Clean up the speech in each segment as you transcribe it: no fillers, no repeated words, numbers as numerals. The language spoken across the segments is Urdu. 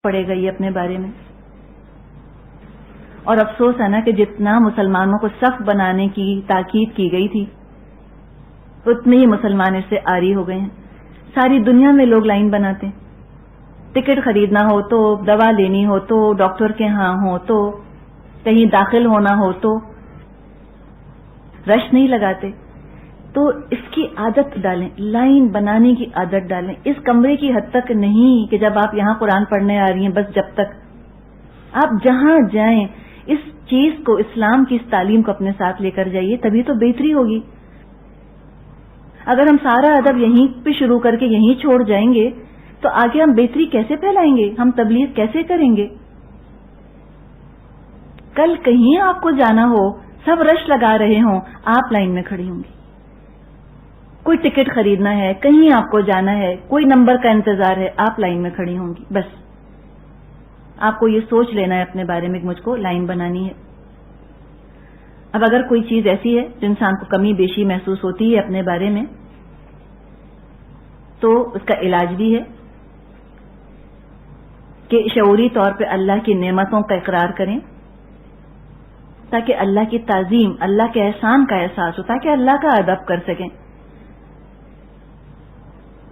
پڑے گا یہ اپنے بارے میں. اور افسوس ہے نا کہ جتنا مسلمانوں کو صف بنانے کی تاکید کی گئی تھی اتنے ہی مسلمان اس سے عاری ہو گئے ہیں. ساری دنیا میں لوگ لائن بناتے ہیں. ٹکٹ خریدنا ہو تو، دوا لینی ہو تو، ڈاکٹر کے ہاں ہو تو، کہیں داخل ہونا ہو تو رش نہیں لگاتے. تو اس کی عادت ڈالیں، لائن بنانے کی عادت ڈالیں. اس کمرے کی حد تک نہیں کہ جب آپ یہاں قرآن پڑھنے آ رہی ہیں بس، جب تک آپ جہاں جائیں اس چیز کو، اسلام کی اس تعلیم کو اپنے ساتھ لے کر جائیے، تبھی تو بہتری ہوگی. اگر ہم سارا ادب یہیں پہ شروع کر کے یہیں چھوڑ جائیں گے تو آگے ہم بہتری کیسے پھیلائیں گے؟ ہم تبلیغ کیسے کریں گے؟ کل کہیں آپ کو جانا ہو، سب رش لگا رہے ہوں، آپ لائن میں کھڑی ہوں گی. کوئی ٹکٹ خریدنا ہے، کہیں آپ کو جانا ہے، کوئی نمبر کا انتظار ہے، آپ لائن میں کھڑی ہوں گی. بس آپ کو یہ سوچ لینا ہے اپنے بارے میں کہ مجھ کو لائن بنانی ہے. اب اگر کوئی چیز ایسی ہے جو انسان کو کمی بیشی محسوس ہوتی ہے اپنے بارے میں، تو اس کا علاج بھی ہے کہ شعوری طور پہ اللہ کی نعمتوں کا اقرار کریں تاکہ اللہ کی تعظیم، اللہ کے احسان کا احساس ہو، تاکہ اللہ کا ادب کر سکیں.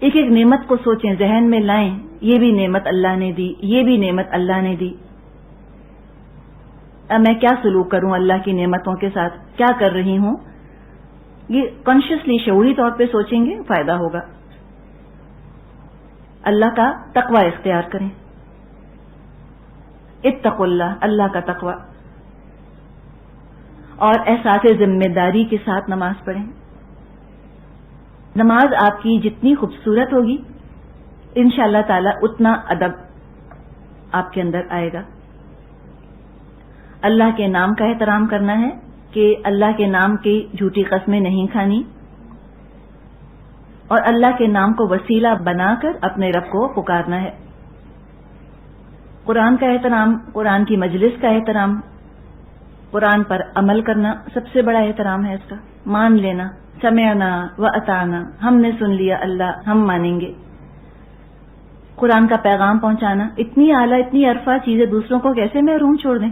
ایک ایک نعمت کو سوچیں، ذہن میں لائیں، یہ بھی نعمت اللہ نے دی، یہ بھی نعمت اللہ نے دی. اب میں کیا سلوک کروں اللہ کی نعمتوں کے ساتھ، کیا کر رہی ہوں؟ یہ کانشیسلی شعوری طور پہ سوچیں گے، فائدہ ہوگا. اللہ کا تقوی اختیار کریں. اتقوا اللہ، اللہ کا تقوی. اور احساس ذمہ داری کے ساتھ نماز پڑھیں. نماز آپ کی جتنی خوبصورت ہوگی انشاءاللہ تعالی اتنا ادب آپ کے اندر آئے گا. اللہ کے نام کا احترام کرنا ہے کہ اللہ کے نام کی جھوٹی قسمیں نہیں کھانی، اور اللہ کے نام کو وسیلہ بنا کر اپنے رب کو پکارنا ہے. قرآن کا احترام، قرآن کی مجلس کا احترام، قرآن پر عمل کرنا سب سے بڑا احترام ہے. اس کا مان لینا، سمعنا و اطعنا، ہم نے سن لیا اللہ، ہم مانیں گے. قرآن کا پیغام پہنچانا، اتنی اعلیٰ اتنی عرفہ چیزیں دوسروں کو کیسے محروم چھوڑ دیں؟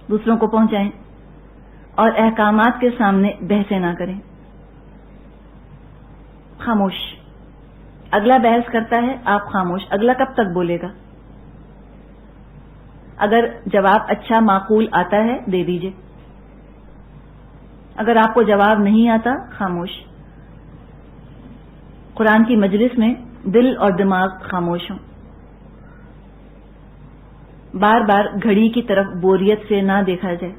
دوسروں کو پہنچائیں. اور احکامات کے سامنے بحثیں نہ کریں، خاموش. اگلا بحث کرتا ہے، آپ خاموش. اگلا کب تک بولے گا؟ اگر جواب اچھا معقول آتا ہے دے دیجئے، اگر آپ کو جواب نہیں آتا خاموش. قرآن کی مجلس میں دل اور دماغ خاموش ہوں. بار بار گھڑی کی طرف بوریت سے نہ دیکھا جائے.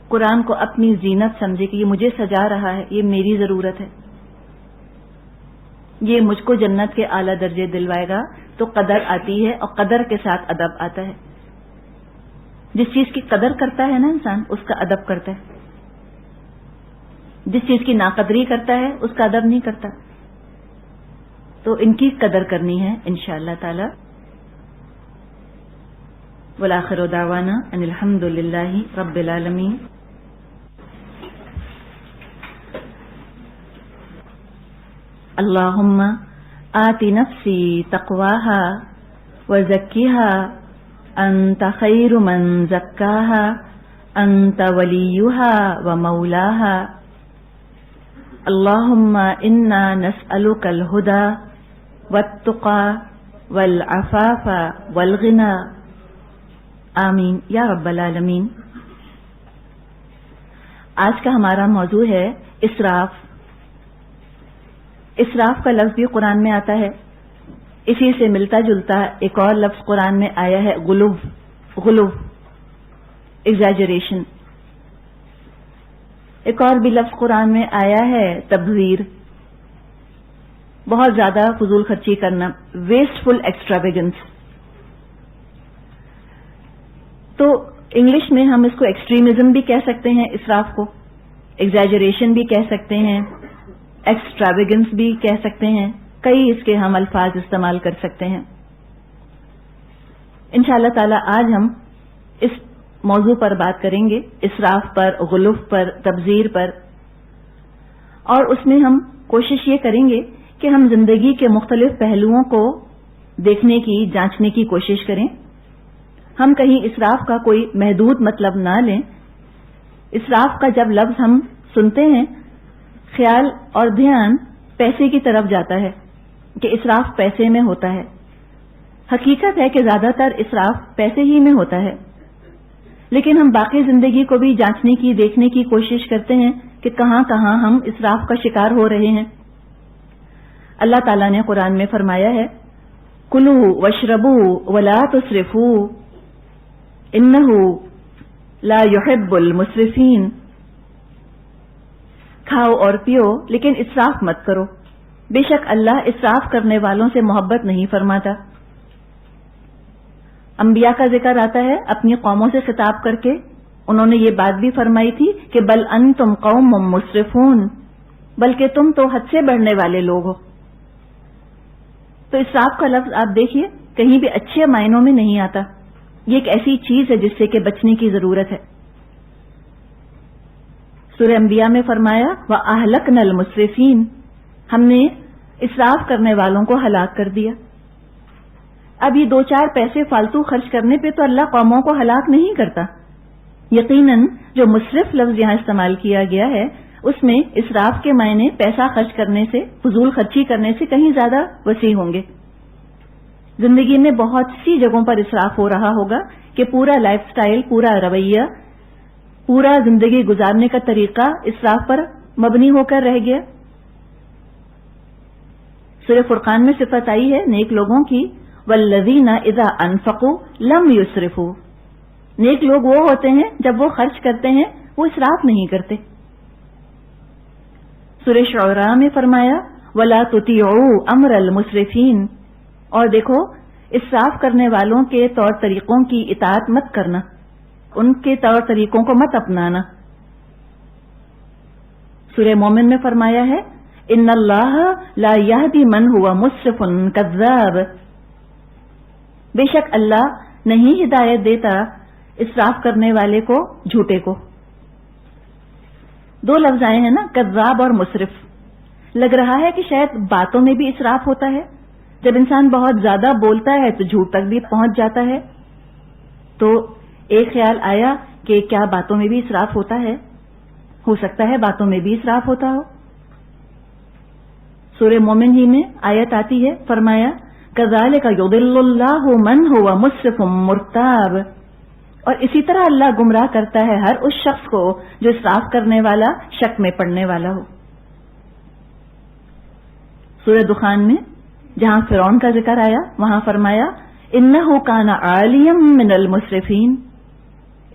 قرآن کو اپنی زینت سمجھے کہ یہ مجھے سجا رہا ہے، یہ میری ضرورت ہے، یہ مجھ کو جنت کے اعلیٰ درجے دلوائے گا. تو قدر آتی ہے، اور قدر کے ساتھ ادب آتا ہے. جس چیز کی قدر کرتا ہے نا انسان، اس کا ادب کرتا ہے. جس چیز کی ناقدری کرتا ہے اس کا ادب نہیں کرتا. تو ان کی قدر کرنی ہے انشاءاللہ تعالی. والآخر دعوانا ان الحمد للہ رب العالمین. اللہم آت نفسی تقواها وزکیها انت خیر من زکاها انت ولیها ومولاها. اللہم انا نسألک الہدى والتقى والعفاف والغنى. آمین یا رب العالمین. آج کا ہمارا موضوع ہے اسراف. اسراف کا لفظ بھی قرآن میں آتا ہے. اسی سے ملتا جلتا ایک اور لفظ قرآن میں آیا ہے، غلو. غلو، ایگزیجریشن. ایک اور بھی لفظ قرآن میں آیا ہے، تبذیر. بہت زیادہ فضول خرچی کرنا، ویسٹفل ایکسٹراویگنس. تو انگلش میں ہم اس کو ایکسٹریمزم بھی کہہ سکتے ہیں، اسراف کو ایگزیجریشن بھی کہہ سکتے ہیں، ایکسٹراویگنس بھی کہہ سکتے ہیں. کئی اس کے ہم الفاظ استعمال کر سکتے ہیں. انشاءاللہ تعالی آج ہم اس موضوع پر بات کریں گے، اسراف پر، غلو پر، تبذیر پر. اور اس میں ہم کوشش یہ کریں گے کہ کہ ہم زندگی کے مختلف پہلوؤں کو دیکھنے کی، جانچنے کی کوشش کریں. ہم کہیں اسراف کا کوئی محدود مطلب نہ لیں. اسراف کا جب لفظ ہم سنتے ہیں خیال اور دھیان پیسے کی طرف جاتا ہے کہ اسراف پیسے میں ہوتا ہے. حقیقت ہے کہ زیادہ تر اسراف پیسے ہی میں ہوتا ہے، لیکن ہم باقی زندگی کو بھی جانچنے کی، دیکھنے کی کوشش کرتے ہیں کہ کہاں کہاں ہم اسراف کا شکار ہو رہے ہیں. اللہ تعالیٰ نے قرآن میں فرمایا ہے کلوا واشربوا ولا تسرفوا انہ لا يحب المسرفین. کھاؤ اور پیو لیکن اسراف مت کرو، بے شک اللہ اسراف کرنے والوں سے محبت نہیں فرماتا. انبیاء کا ذکر آتا ہے اپنی قوموں سے خطاب کر کے. انہوں نے یہ بات بھی فرمائی تھی کہ بل انتم قوم مسرفون، بلکہ تم تو حد سے بڑھنے والے لوگ ہو. تو اسراف کا لفظ آپ دیکھیے کہیں بھی اچھے معنوں میں نہیں آتا. یہ ایک ایسی چیز ہے جس سے کہ بچنے کی ضرورت ہے. سورہ انبیاء میں فرمایا وَأَهْلَكْنَا الْمُسْرِفِينَ، ہم نے اسراف کرنے والوں کو ہلاک کر دیا. اب یہ 2-4 پیسے فالتو خرچ کرنے پہ تو اللہ قوموں کو ہلاک نہیں کرتا. یقیناً جو مسرف لفظ یہاں استعمال کیا گیا ہے اس میں اسراف کے معنی پیسہ خرچ کرنے سے، فضول خرچی کرنے سے کہیں زیادہ وسیع ہوں گے. زندگی میں بہت سی جگہوں پر اسراف ہو رہا ہوگا کہ پورا لائف سٹائل، پورا رویہ، پورا زندگی گزارنے کا طریقہ اسراف پر مبنی ہو کر رہ گیا. سورہ فرقان میں صفت آئی ہے نیک لوگوں کی والذین اذا انفقوا لم یسرفوا. نیک لوگ وہ ہوتے ہیں جب وہ خرچ کرتے ہیں وہ اسراف نہیں کرتے. سورہ شعراء میں فرمایا ولا تطیعوا امر المسرفین، اور دیکھو اسراف کرنے والوں کے طور طریقوں کی اطاعت مت کرنا، ان کے طور طریقوں کو مت اپنانا. سورہ مومن میں فرمایا ہے ان اللہ لا یہدی من ہوا مسرف کذاب، بے شک اللہ نہیں ہدایت دیتا اسراف کرنے والے کو، جھوٹے کو. 2 لفظ آئے ہیں نا، کذاب اور مسرف. لگ رہا ہے کہ شاید باتوں میں بھی اسراف ہوتا ہے. جب انسان بہت زیادہ بولتا ہے تو جھوٹ تک بھی پہنچ جاتا ہے. تو ایک خیال آیا کہ کیا باتوں میں بھی اسراف ہوتا ہے؟ ہو سکتا ہے باتوں میں بھی اسراف ہوتا ہو. سورہ مومن ہی میں آیت آتی ہے، فرمایا کذالک یضل اللہ من ہوا مسرف مرتاب، اور اسی طرح اللہ گمراہ کرتا ہے ہر اس شخص کو جو اسراف کرنے والا، شک میں پڑنے والا ہو. سورہ دخان میں جہاں فرعون کا ذکر آیا وہاں فرمایا انہ کان عالیا من المسرفین،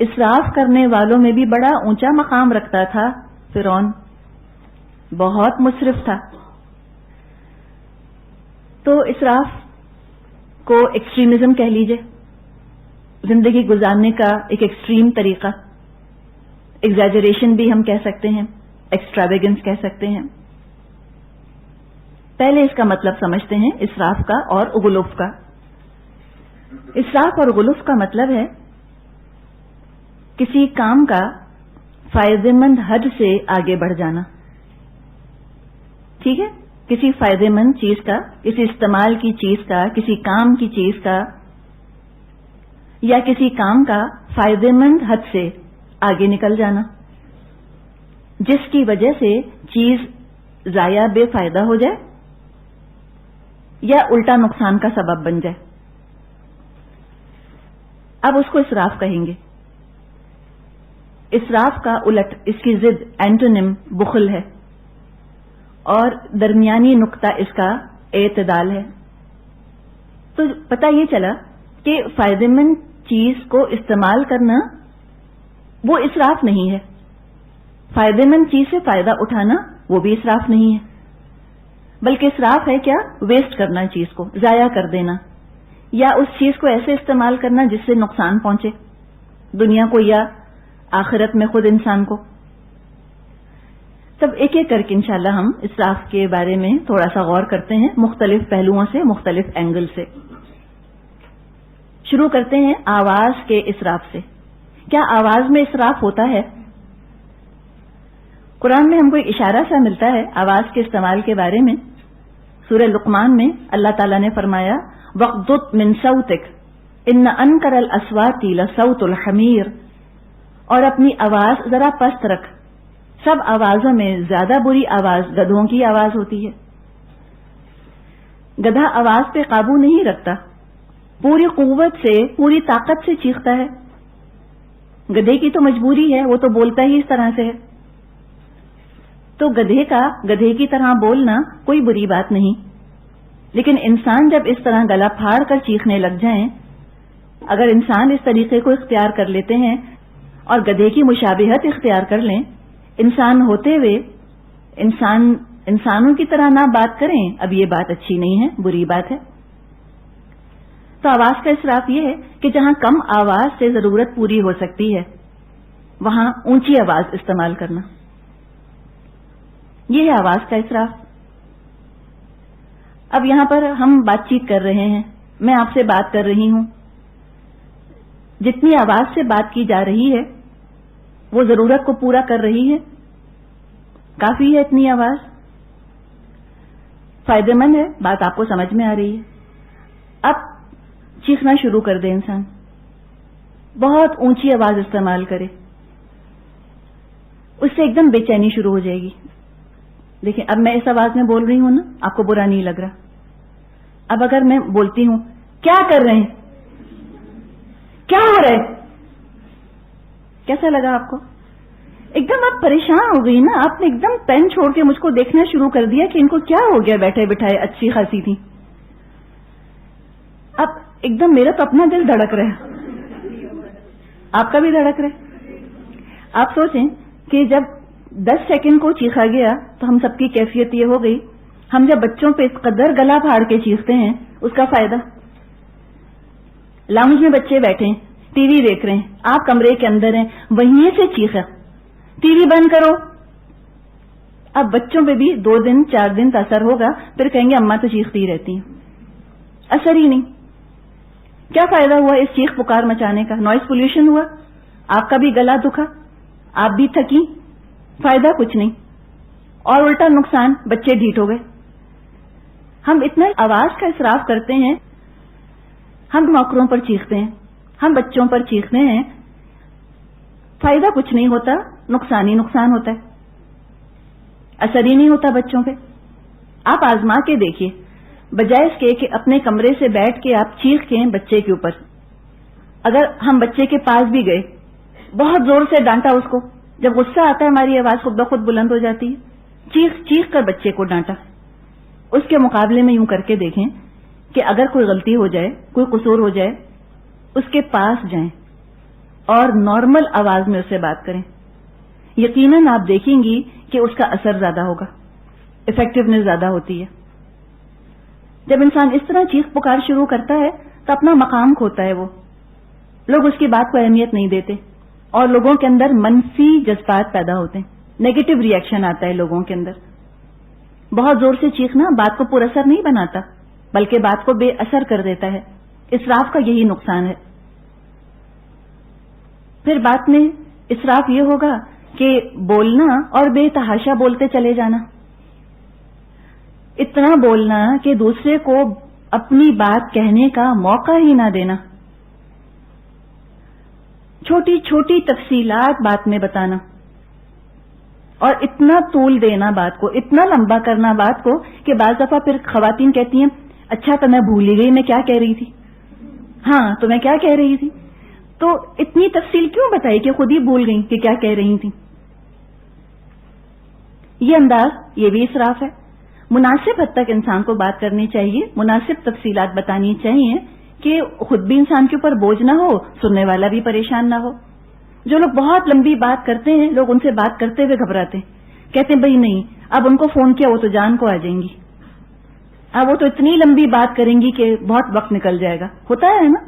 اسراف کرنے والوں میں بھی بڑا اونچا مقام رکھتا تھا فرعون، بہت مسرف تھا. تو اسراف کو ایکسٹریمزم کہہ لیجئے، زندگی گزارنے کا ایک ایکسٹریم طریقہ. ایگزیجریشن بھی ہم کہہ سکتے ہیں، ایکسٹراویگنس کہہ سکتے ہیں. پہلے اس کا مطلب سمجھتے ہیں اسراف کا اور غلوف کا. اسراف اور غلوف کا مطلب ہے کسی کام کا فائدہ مند حد سے آگے بڑھ جانا. ٹھیک ہے، کسی فائدہ مند چیز کا، کسی استعمال کی چیز کا، کسی کام کی چیز کا، یا کسی کام کا فائدہ مند حد سے آگے نکل جانا جس کی وجہ سے چیز ضائع بے فائدہ ہو جائے یا الٹا نقصان کا سبب بن جائے. اب اس کو اسراف کہیں گے. اسراف کا الٹ، اس کی ضد، اینٹونیم بخل ہے، اور درمیانی نقطہ اس کا اعتدال ہے. تو پتہ یہ چلا کہ فائدہ مند چیز کو استعمال کرنا وہ اسراف نہیں ہے، فائدہ مند چیز سے فائدہ اٹھانا وہ بھی اسراف نہیں ہے، بلکہ اسراف ہے کیا؟ ویسٹ کرنا، چیز کو ضائع کر دینا، یا اس چیز کو ایسے استعمال کرنا جس سے نقصان پہنچے دنیا کو یا آخرت میں خود انسان کو. تب ایک ایک کر کے انشاءاللہ ہم اسراف کے بارے میں تھوڑا سا غور کرتے ہیں، مختلف پہلوؤں سے، مختلف اینگل سے. شروع کرتے ہیں آواز کے اسراف سے. کیا آواز میں اسراف ہوتا ہے؟ قرآن میں ہم کو ایک اشارہ سا ملتا ہے آواز کے استعمال کے بارے میں. سورہ لقمان میں اللہ تعالیٰ نے فرمایا وَاغْضُضْ مِنْ صَوْتِكَ إِنَّ أَنْكَرَ الْأَصْوَاتِ لَصَوْتُ الْحَمِيرِ، اور اپنی آواز ذرا پست رکھ، سب آوازوں میں زیادہ بری آواز گدھوں کی آواز ہوتی ہے۔ گدھا آواز پہ قابو نہیں رکھتا، پوری قوت سے پوری طاقت سے چیختا ہے۔ گدھے کی تو مجبوری ہے، وہ تو بولتا ہی اس طرح سے ہے۔ تو گدھے کا گدھے کی طرح بولنا کوئی بری بات نہیں، لیکن انسان جب اس طرح گلا پھاڑ کر چیخنے لگ جائیں، اگر انسان اس طریقے کو اختیار کر لیتے ہیں اور گدھے کی مشابہت اختیار کر لیں، انسان ہوتے ہوئے انسانوں کی طرح نہ بات کریں، اب یہ بات اچھی نہیں ہے، بری بات ہے۔ تو آواز کا اسراف یہ ہے کہ جہاں کم آواز سے ضرورت پوری ہو سکتی ہے وہاں اونچی آواز استعمال کرنا، یہ ہے آواز کا اسراف۔ اب یہاں پر ہم بات چیت کر رہے ہیں، میں آپ سے بات کر رہی ہوں، جتنی آواز سے بات کی جا رہی ہے وہ ضرورت کو پورا کر رہی ہے؟ کافی ہے اتنی آواز؟ فائدہ مند ہے؟ بات آپ کو سمجھ میں آ رہی ہے؟ اب چیخنا شروع کر دے انسان، بہت اونچی آواز استعمال کرے، اس سے ایک دم بے چینی شروع ہو جائے گی۔ دیکھیں اب میں اس آواز میں بول رہی ہوں نا، آپ کو برا نہیں لگ رہا۔ اب اگر میں بولتی ہوں کیا کر رہے ہیں، کیا ہو رہا ہے، کیسا لگا آپ کو؟ ایک دم آپ پریشان ہو گئی نا، آپ نے ایک دم پین چھوڑ کے مجھ کو دیکھنا شروع کر دیا کہ ان کو کیا ہو گیا، بیٹھے بٹھائے اچھی خاصی تھی۔ اب ایک دم میرا تو اپنا دل دھڑک رہا ہے، آپ کا بھی دھڑک رہا ہے۔ آپ سوچیں کہ جب 10 سیکنڈ کو چیخا گیا تو ہم سب کی کیفیت یہ ہو گئی، ہم جب بچوں پہ اس قدر گلا پھاڑ کے چیختے ہیں اس کا فائدہ۔ لاؤنج میں بچے بیٹھے ہیں، ٹی وی دیکھ رہے ہیں، آپ کمرے کے اندر ہیں، وہیں سے چیخا، ٹی وی بند کرو۔ اب بچوں پہ بھی 2 دن 4 دن کا اثر ہوگا، پھر کہیں گے اماں تو چیختی ہی رہتی ہیں، اثر ہی نہیں۔ کیا فائدہ ہوا اس چیخ پکار مچانے کا؟ نوائز پولیوشن ہوا، آپ کا بھی گلا دکھا، آپ بھی تھکی، فائدہ کچھ نہیں، اور الٹا نقصان، بچے ڈھیٹ ہو گئے۔ ہم اتنا آواز کا اسراف کرتے ہیں، ہم نوکروں پر چیختے ہیں، ہم بچوں پر چیختے ہیں، فائدہ کچھ نہیں ہوتا، نقصان ہی نقصان ہوتا ہے، اثر ہی نہیں ہوتا بچوں پہ۔ آپ آزما کے دیکھیے، بجائے اس کے کہ اپنے کمرے سے بیٹھ کے آپ چیخیں بچے کے اوپر، اگر ہم بچے کے پاس بھی گئے، بہت زور سے ڈانٹا اس کو، جب غصہ آتا ہے ہماری آواز خود بخود بلند ہو جاتی ہے، چیخ چیخ کر بچے کو ڈانٹا، اس کے مقابلے میں یوں کر کے دیکھیں کہ اگر کوئی غلطی ہو جائے، کوئی قصور ہو جائے، اس کے پاس جائیں اور نارمل آواز میں اسے بات کریں، یقیناً آپ دیکھیں گی کہ اس کا اثر زیادہ ہوگا، افیکٹونیس زیادہ ہوتی ہے۔ جب انسان اس طرح چیخ پکار شروع کرتا ہے تو اپنا مقام کھوتا ہے، وہ لوگ اس کی بات کو اہمیت نہیں دیتے اور لوگوں کے اندر منفی جذبات پیدا ہوتے ہیں، نیگیٹو ری ایکشن آتا ہے لوگوں کے اندر۔ بہت زور سے چیخنا بات کو پر اثر نہیں بناتا بلکہ بات کو بے اثر کر دیتا ہے، اسراف کا یہی نقصان ہے۔ پھر بات میں اسراف یہ ہوگا کہ بولنا اور بے تحاشا بولتے چلے جانا، اتنا بولنا کہ دوسرے کو اپنی بات کہنے کا موقع ہی نہ دینا، چھوٹی چھوٹی تفصیلات بات میں بتانا اور اتنا طول دینا بات کو، اتنا لمبا کرنا بات کو کہ بعض دفعہ پھر خواتین کہتی ہیں اچھا تو میں بھول ہی گئی میں کیا کہہ رہی تھی، ہاں تو میں کیا کہہ رہی تھی، تو اتنی تفصیل کیوں بتائی کہ خود ہی بھول گئی کہ کیا کہہ رہی تھی۔ یہ انداز یہ بھی اسراف ہے۔ مناسب حد تک انسان کو بات کرنی چاہیے، مناسب تفصیلات بتانی چاہیے کہ خود بھی انسان کے اوپر بوجھ نہ ہو، سننے والا بھی پریشان نہ ہو۔ جو لوگ بہت لمبی بات کرتے ہیں، لوگ ان سے بات کرتے ہوئے گھبراتے ہیں، کہتے ہیں بھائی نہیں اب ان کو فون کیا وہ تو جان کو آ جائیں گی، اب وہ تو اتنی لمبی بات کریں گی کہ بہت وقت نکل جائے گا۔ ہوتا ہے نا،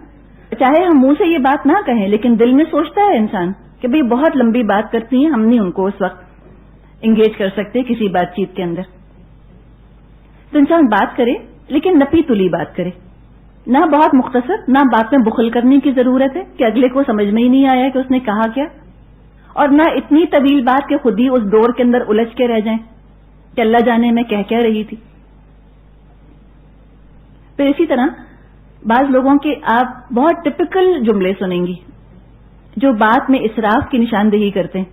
چاہے ہم منہ سے یہ بات نہ کہیں لیکن دل میں سوچتا ہے انسان کہ بھئی بہت لمبی بات کرتی ہیں، ہم نہیں ان کو اس وقت انگیج کر سکتے کسی بات چیت کے اندر۔ تو انسان بات کرے لیکن نپی تلی بات کرے، نہ بہت مختصر، نہ بات میں بخل کرنے کی ضرورت ہے کہ اگلے کو سمجھ میں ہی نہیں آیا کہ اس نے کہا کیا، اور نہ اتنی طویل بات کہ خود ہی اس ڈور کے اندر الجھ کے رہ جائیں کہ اللہ جانے میں کہہ رہی تھی۔ پھر اسی طرح بعض لوگوں کے آپ بہت ٹپکل جملے سنیں گی جو بات میں اسراف کی نشاندہی کرتے ہیں،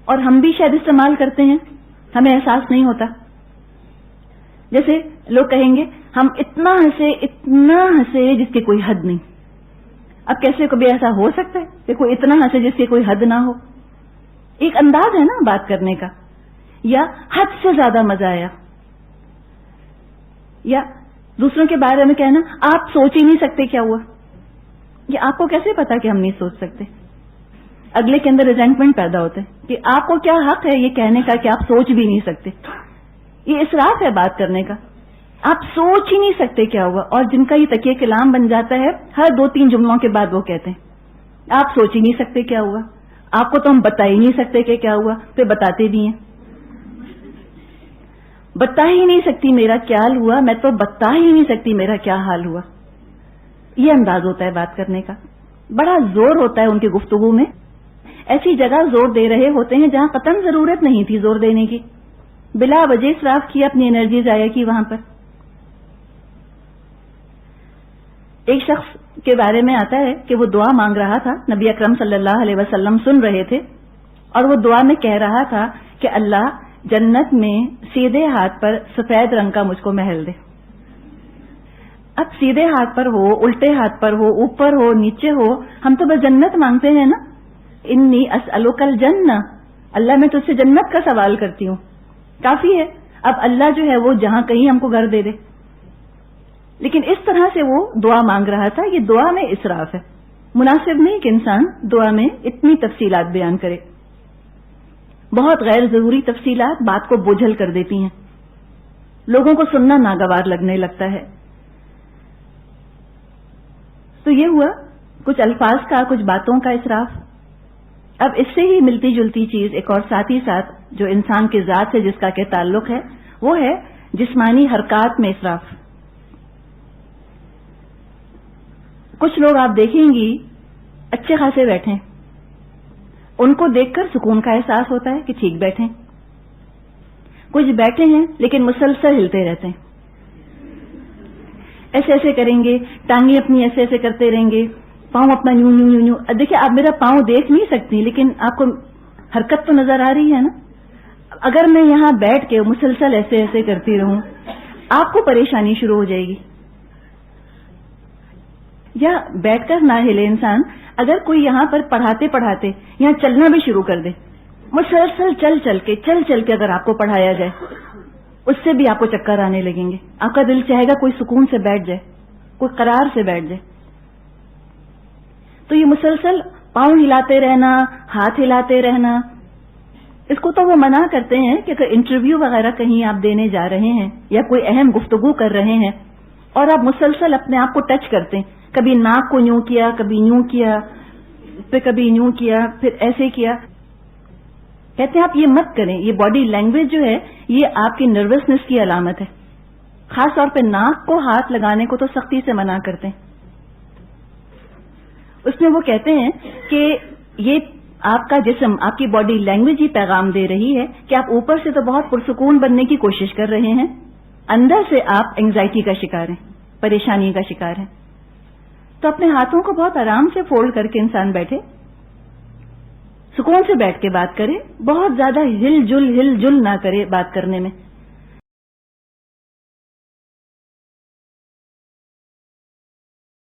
اور ہم بھی شاید استعمال کرتے ہیں، ہمیں احساس نہیں ہوتا. جیسے لوگ کہیں گے ہم اتنا ہنسے جس کی کوئی حد نہیں. اب کیسے کبھی ایسا ہو سکتا ہے کہ کوئی اتنا ہنسے جس کی کوئی حد نہ ہو؟ ایک انداز ہے نا بات کرنے کا. یا حد سے زیادہ مزہ آیا، یا دوسروں کے بارے میں کہنا آپ سوچ ہی نہیں سکتے کیا ہوا. یہ آپ کو کیسے پتا کہ ہم نہیں سوچ سکتے؟ اگلے کے اندر ریزنٹمنٹ پیدا ہوتا ہے کہ آپ کو کیا حق ہے یہ کہنے کا کہ آپ سوچ بھی نہیں سکتے. یہ اسراف ہے بات کرنے کا. آپ سوچ ہی نہیں سکتے کیا ہوا، اور جن کا یہ تکیہ کلام بن جاتا ہے ہر 2-3 جملوں کے بعد وہ کہتے ہیں آپ سوچ ہی نہیں سکتے کیا ہوا، آپ کو تو ہم بتا ہی نہیں سکتے کہ کیا ہوا. پھر بتاتے بھی ہیں. بتا ہی نہیں سکتی میرا کیا حال ہوا، میں تو بتا ہی نہیں سکتی میرا کیا حال ہوا. یہ انداز ہوتا ہے بات کرنے کا. بڑا زور ہوتا ہے ان کی گفتگو میں. ایسی جگہ زور دے رہے ہوتے ہیں جہاں قطعاً ضرورت نہیں تھی زور دینے کی. بلا وجہ اسراف کیا، اپنی انرجی ضائع کی وہاں پر. ایک شخص کے بارے میں آتا ہے کہ وہ دعا مانگ رہا تھا، نبی اکرم صلی اللہ علیہ وسلم سن رہے تھے، اور وہ دعا میں کہہ رہا تھا کہ اللہ جنت میں سیدھے ہاتھ پر سفید رنگ کا مجھ کو محل دے. اب سیدھے ہاتھ پر ہو، الٹے ہاتھ پر ہو، اوپر ہو، نیچے ہو، ہم تو بس جنت مانگتے ہیں نا. انی اسألک الجنہ، اللہ میں تجھ سے جنت کا سوال کرتی ہوں. کافی ہے. اب اللہ جو ہے وہ جہاں کہیں ہم کو گھر دے دے. لیکن اس طرح سے وہ دعا مانگ رہا تھا. یہ دعا میں اسراف ہے. مناسب نہیں کہ انسان دعا میں اتنی تفصیلات بیان کرے. بہت غیر ضروری تفصیلات بات کو بوجھل کر دیتی ہیں، لوگوں کو سننا ناگوار لگنے لگتا ہے. تو یہ ہوا کچھ الفاظ کا، کچھ باتوں کا اسراف. اب اس سے ہی ملتی جلتی چیز ایک اور ساتھ ہی ساتھ جو انسان کے ذات سے جس کا کہ تعلق ہے وہ ہے جسمانی حرکات میں اسراف. کچھ لوگ آپ دیکھیں گی اچھے خاصے بیٹھیں، ان کو دیکھ کر سکون کا احساس ہوتا ہے کہ ٹھیک بیٹھیں. کچھ بیٹھے ہیں لیکن مسلسل ہلتے رہتے ہیں، ایسے ایسے کریں گے، ٹانگیں اپنی ایسے ایسے کرتے رہیں گے، پاؤں اپنا یوں یوں یوں یوں. دیکھیں آپ میرا پاؤں دیکھ نہیں سکتی لیکن آپ کو حرکت تو نظر آ رہی ہے نا. اگر میں یہاں بیٹھ کے مسلسل ایسے ایسے کرتی رہوں آپ کو پریشانی شروع ہو جائے گی. یا بیٹھ کر نہ ہلے انسان، اگر کوئی یہاں پر پڑھاتے پڑھاتے یہاں چلنا بھی شروع کر دے، مسلسل چل کے اگر آپ کو پڑھایا جائے اس سے بھی آپ کو چکر آنے لگیں گے. آپ کا دل چاہے گا کوئی سکون سے بیٹھ جائے، کوئی قرار سے بیٹھ جائے. تو یہ مسلسل پاؤں ہلاتے رہنا، ہاتھ ہلاتے رہنا، اس کو تو وہ منع کرتے ہیں کہ اگر انٹرویو وغیرہ کہیں آپ دینے جا رہے ہیں یا کوئی اہم گفتگو کر رہے ہیں اور آپ مسلسل اپنے آپ کو ٹچ کرتے ہیں، کبھی ناک کو یوں کیا، کبھی یوں کیا، پھر کبھی یوں کیا، پھر ایسے کیا، کہتے ہیں آپ یہ مت کریں. یہ باڈی لینگویج جو ہے یہ آپ کی نروسنس کی علامت ہے. خاص طور پہ ناک کو ہاتھ لگانے کو تو سختی سے منع کرتے ہیں. اس میں وہ کہتے ہیں کہ یہ آپ کا جسم، آپ کی باڈی لینگویج ہی پیغام دے رہی ہے کہ آپ اوپر سے تو بہت پرسکون بننے کی کوشش کر رہے ہیں، اندر سے آپ اینگزائٹی کا شکار ہیں، پریشانی کا شکار ہیں. تو اپنے ہاتھوں کو بہت آرام سے فولڈ کر کے انسان بیٹھے، سکون سے بیٹھ کے بات کرے، بہت زیادہ ہل جل نہ کرے بات کرنے میں.